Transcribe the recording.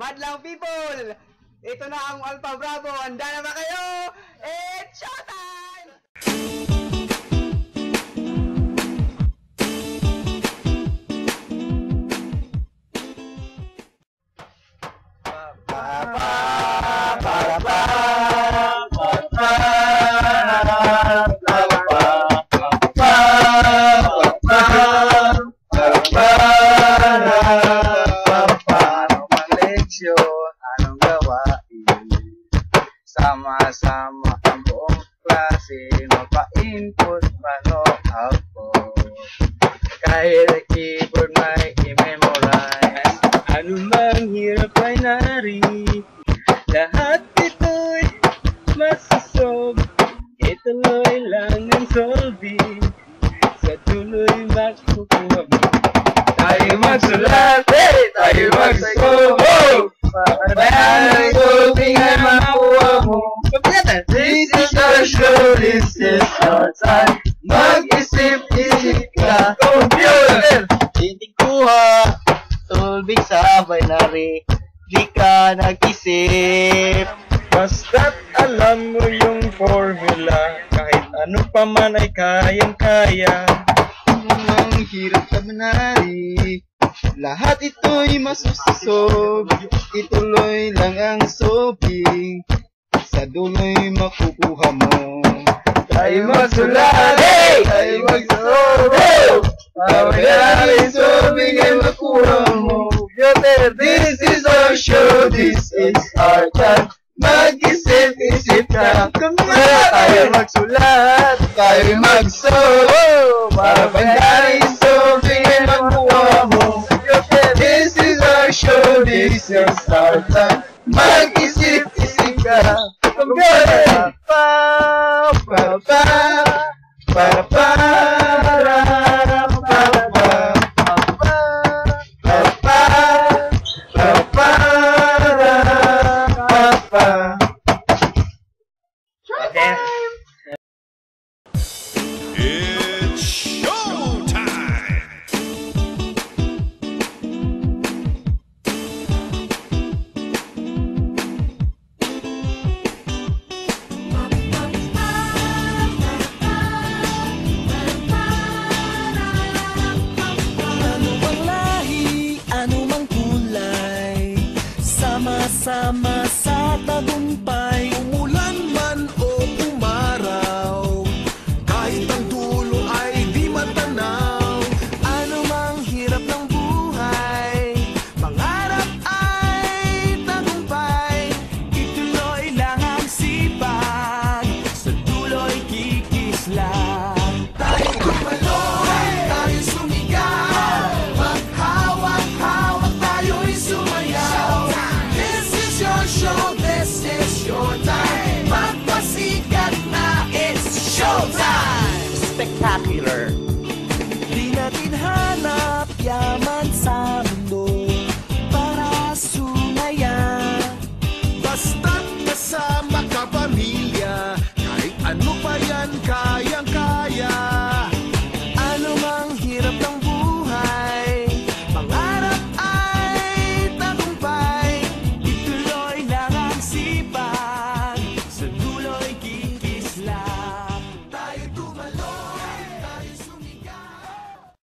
Madlang people! Ito na ang Alpha Bravo. Handa na ba kayo? It's showtime! Anong gawain? Sama-sama ang buong klase, mapa-input paano ako. Kahit ang keyboard may i-memorize, anumang hirap ay nari. Lahat ito'y masusob, ituloy lang ang solving. Sa tuloy makukuha mo. Tayo magsulat, tayo magsulat. Para solving ay makuha mo. This is our show, this is our time. Mag-isip-isip ka, computer! Hindi kuha, solving sa binary. Di ka nag-isip. Basta't alam mo yung formula, kahit ano pa man ay kayang-kaya. Ang hirap sa binary, lahat ito'y masusob. Ituloy lang ang solving, sa duloy makukuha mo. Tayo magsulat, tayo magsolve. Pawala solving ay makuha mo. This is our show, this is our time. Mag-isip-isip ka, tayo magsulat, tayo mag-solve. Para pandari solving ay makuha mo. This is our show, this is our time. Mag-isip-isip ka. Yeah.